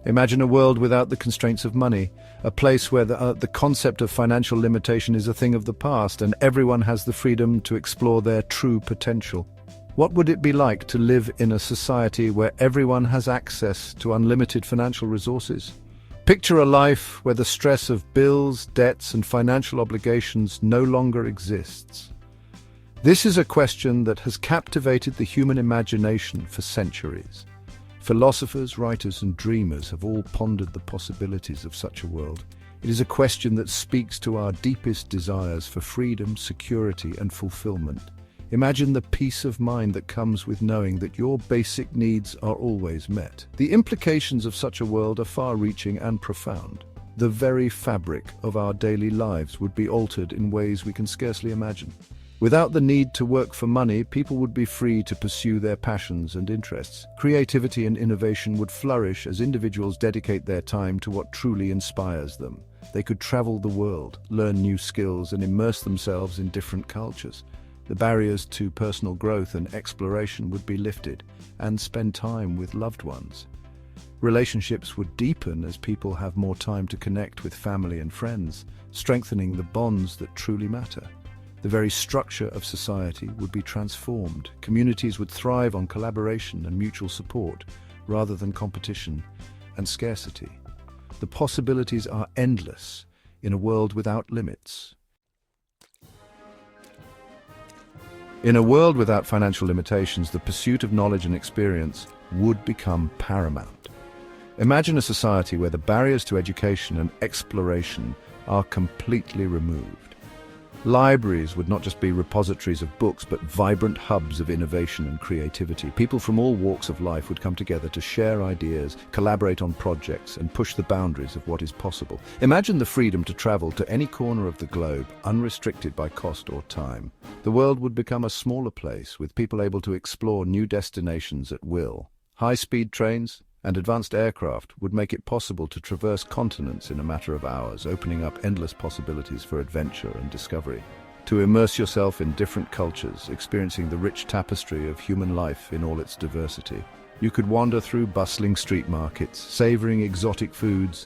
Imagine a world without the constraints of money, a place where the concept of financial limitation is a thing of the past and everyone has the freedom to explore their true potential. What would it be like to live in a society where everyone has access to unlimited financial resources? Picture a life where the stress of bills, debts, and financial obligations no longer exists. This is a question that has captivated the human imagination for centuries. Philosophers, writers, and dreamers have all pondered the possibilities of such a world. It is a question that speaks to our deepest desires for freedom, security, and fulfillment. Imagine the peace of mind that comes with knowing that your basic needs are always met. The implications of such a world are far-reaching and profound. The very fabric of our daily lives would be altered in ways we can scarcely imagine. Without the need to work for money, people would be free to pursue their passions and interests. Creativity and innovation would flourish as individuals dedicate their time to what truly inspires them. They could travel the world, learn new skills, and immerse themselves in different cultures. The barriers to personal growth and exploration would be lifted, and spend time with loved ones. Relationships would deepen as people have more time to connect with family and friends, strengthening the bonds that truly matter. The very structure of society would be transformed. Communities would thrive on collaboration and mutual support, rather than competition and scarcity. The possibilities are endless in a world without limits. In a world without financial limitations, the pursuit of knowledge and experience would become paramount. Imagine a society where the barriers to education and exploration are completely removed. Libraries would not just be repositories of books, but vibrant hubs of innovation and creativity. People from all walks of life would come together to share ideas, collaborate on projects, and push the boundaries of what is possible. Imagine the freedom to travel to any corner of the globe, unrestricted by cost or time. The world would become a smaller place, with people able to explore new destinations at will. High-speed trains and advanced aircraft would make it possible to traverse continents in a matter of hours, opening up endless possibilities for adventure and discovery. To immerse yourself in different cultures, experiencing the rich tapestry of human life in all its diversity. You could wander through bustling street markets, savoring exotic foods,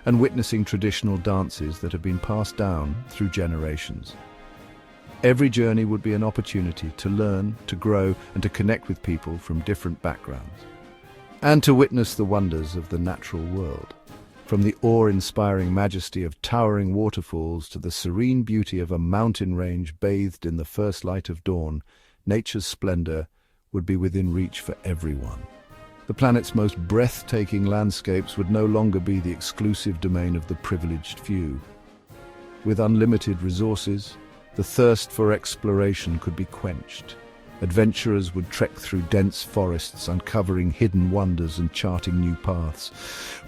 and witnessing traditional dances that have been passed down through generations. Every journey would be an opportunity to learn, to grow, and to connect with people from different backgrounds, and to witness the wonders of the natural world. From the awe-inspiring majesty of towering waterfalls to the serene beauty of a mountain range bathed in the first light of dawn, nature's splendor would be within reach for everyone. The planet's most breathtaking landscapes would no longer be the exclusive domain of the privileged few. With unlimited resources, the thirst for exploration could be quenched. Adventurers would trek through dense forests, uncovering hidden wonders and charting new paths.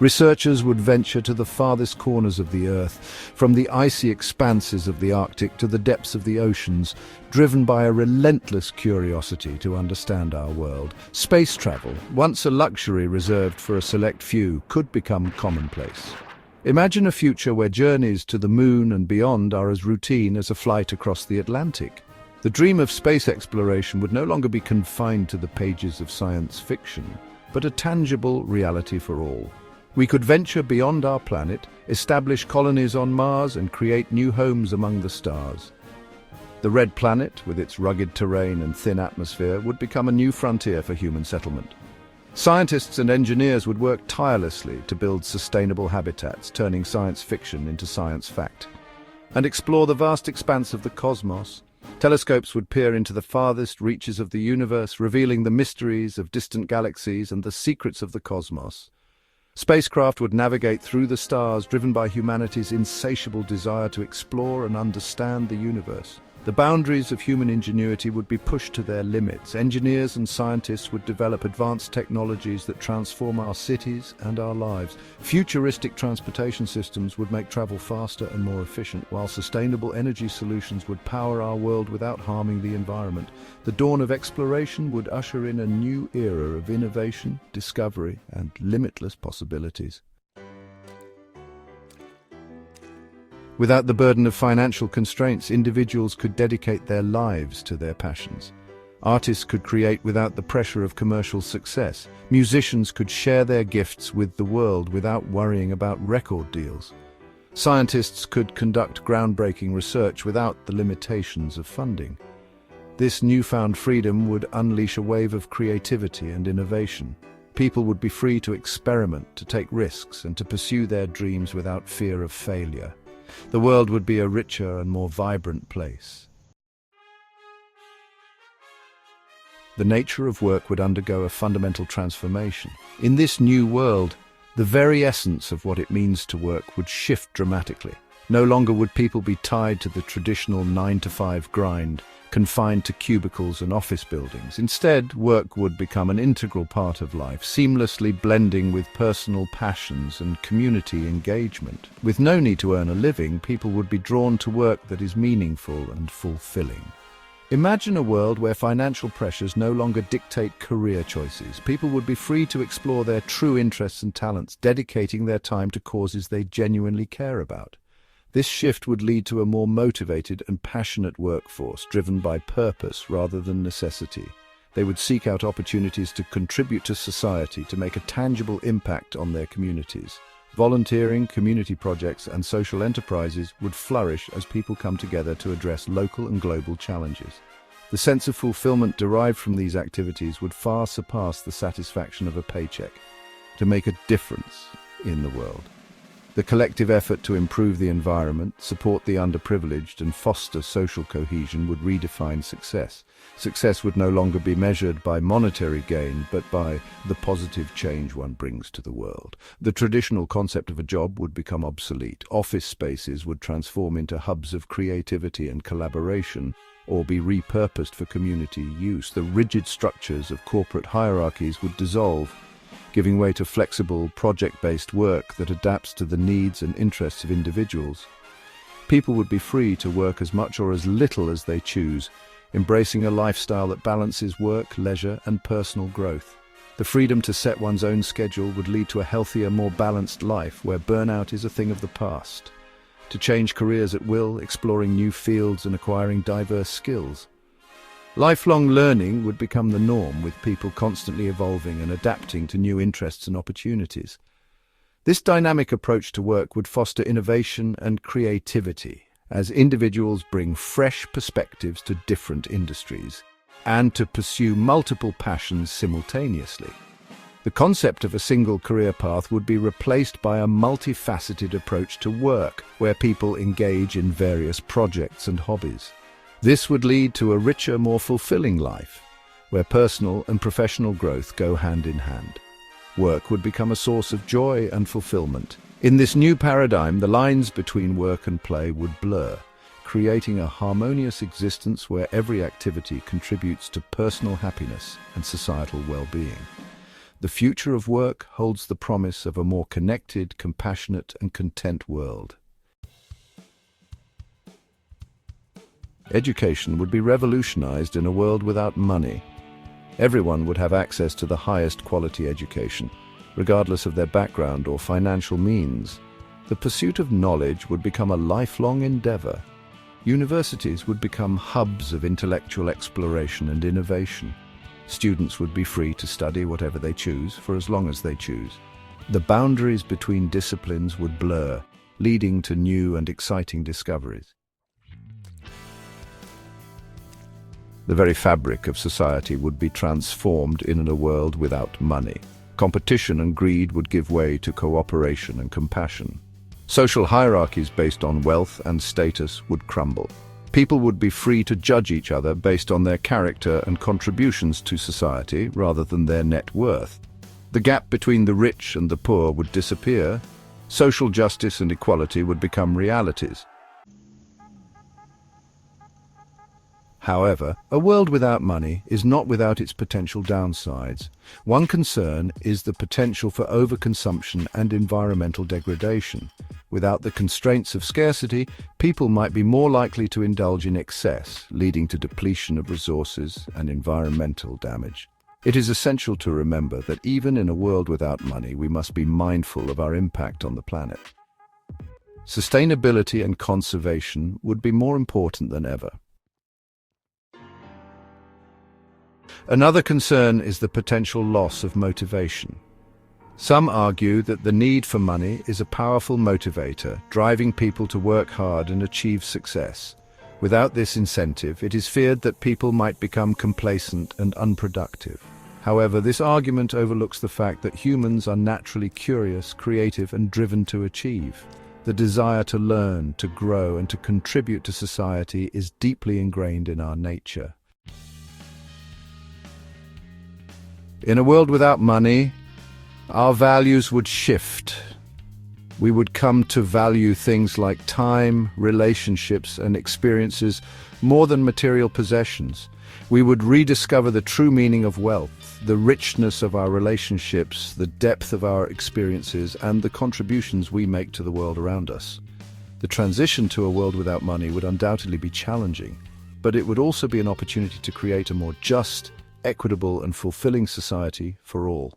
Researchers would venture to the farthest corners of the Earth, from the icy expanses of the Arctic to the depths of the oceans, driven by a relentless curiosity to understand our world. Space travel, once a luxury reserved for a select few, could become commonplace. Imagine a future where journeys to the moon and beyond are as routine as a flight across the Atlantic. The dream of space exploration would no longer be confined to the pages of science fiction, but a tangible reality for all. We could venture beyond our planet, establish colonies on Mars, and create new homes among the stars. The Red Planet, with its rugged terrain and thin atmosphere, would become a new frontier for human settlement. Scientists and engineers would work tirelessly to build sustainable habitats, turning science fiction into science fact, and explore the vast expanse of the cosmos. Telescopes would peer into the farthest reaches of the universe, revealing the mysteries of distant galaxies and the secrets of the cosmos. Spacecraft would navigate through the stars, driven by humanity's insatiable desire to explore and understand the universe. The boundaries of human ingenuity would be pushed to their limits. Engineers and scientists would develop advanced technologies that transform our cities and our lives. Futuristic transportation systems would make travel faster and more efficient, while sustainable energy solutions would power our world without harming the environment. The dawn of exploration would usher in a new era of innovation, discovery, and limitless possibilities. Without the burden of financial constraints, individuals could dedicate their lives to their passions. Artists could create without the pressure of commercial success. Musicians could share their gifts with the world without worrying about record deals. Scientists could conduct groundbreaking research without the limitations of funding. This newfound freedom would unleash a wave of creativity and innovation. People would be free to experiment, to take risks, and to pursue their dreams without fear of failure. The world would be a richer and more vibrant place. The nature of work would undergo a fundamental transformation. In this new world, the very essence of what it means to work would shift dramatically. No longer would people be tied to the traditional 9-to-5 grind, confined to cubicles and office buildings. Instead, work would become an integral part of life, seamlessly blending with personal passions and community engagement. With no need to earn a living, people would be drawn to work that is meaningful and fulfilling. Imagine a world where financial pressures no longer dictate career choices. People would be free to explore their true interests and talents, dedicating their time to causes they genuinely care about. This shift would lead to a more motivated and passionate workforce, driven by purpose rather than necessity. They would seek out opportunities to contribute to society, to make a tangible impact on their communities. Volunteering, community projects, and social enterprises would flourish as people come together to address local and global challenges. The sense of fulfillment derived from these activities would far surpass the satisfaction of a paycheck. To make a difference in the world. The collective effort to improve the environment, support the underprivileged, and foster social cohesion would redefine success. Success would no longer be measured by monetary gain, but by the positive change one brings to the world. The traditional concept of a job would become obsolete. Office spaces would transform into hubs of creativity and collaboration, or be repurposed for community use. The rigid structures of corporate hierarchies would dissolve, giving way to flexible, project-based work that adapts to the needs and interests of individuals. People would be free to work as much or as little as they choose, embracing a lifestyle that balances work, leisure, and personal growth. The freedom to set one's own schedule would lead to a healthier, more balanced life where burnout is a thing of the past. To change careers at will, exploring new fields and acquiring diverse skills. Lifelong learning would become the norm, with people constantly evolving and adapting to new interests and opportunities. This dynamic approach to work would foster innovation and creativity, as individuals bring fresh perspectives to different industries, and to pursue multiple passions simultaneously. The concept of a single career path would be replaced by a multifaceted approach to work, where people engage in various projects and hobbies. This would lead to a richer, more fulfilling life, where personal and professional growth go hand in hand. Work would become a source of joy and fulfillment. In this new paradigm, the lines between work and play would blur, creating a harmonious existence where every activity contributes to personal happiness and societal well-being. The future of work holds the promise of a more connected, compassionate, and content world. Education would be revolutionized in a world without money. Everyone would have access to the highest quality education, regardless of their background or financial means. The pursuit of knowledge would become a lifelong endeavor. Universities would become hubs of intellectual exploration and innovation. Students would be free to study whatever they choose for as long as they choose. The boundaries between disciplines would blur, leading to new and exciting discoveries. The very fabric of society would be transformed in a world without money. Competition and greed would give way to cooperation and compassion. Social hierarchies based on wealth and status would crumble. People would be free to judge each other based on their character and contributions to society rather than their net worth. The gap between the rich and the poor would disappear. Social justice and equality would become realities. However, a world without money is not without its potential downsides. One concern is the potential for overconsumption and environmental degradation. Without the constraints of scarcity, people might be more likely to indulge in excess, leading to depletion of resources and environmental damage. It is essential to remember that even in a world without money, we must be mindful of our impact on the planet. Sustainability and conservation would be more important than ever. Another concern is the potential loss of motivation. Some argue that the need for money is a powerful motivator, driving people to work hard and achieve success. Without this incentive, it is feared that people might become complacent and unproductive. However, this argument overlooks the fact that humans are naturally curious, creative, and driven to achieve. The desire to learn, to grow, and to contribute to society is deeply ingrained in our nature. In a world without money, our values would shift. We would come to value things like time, relationships, and experiences more than material possessions. We would rediscover the true meaning of wealth, the richness of our relationships, the depth of our experiences, and the contributions we make to the world around us. The transition to a world without money would undoubtedly be challenging, but it would also be an opportunity to create a more just, equitable, and fulfilling society for all.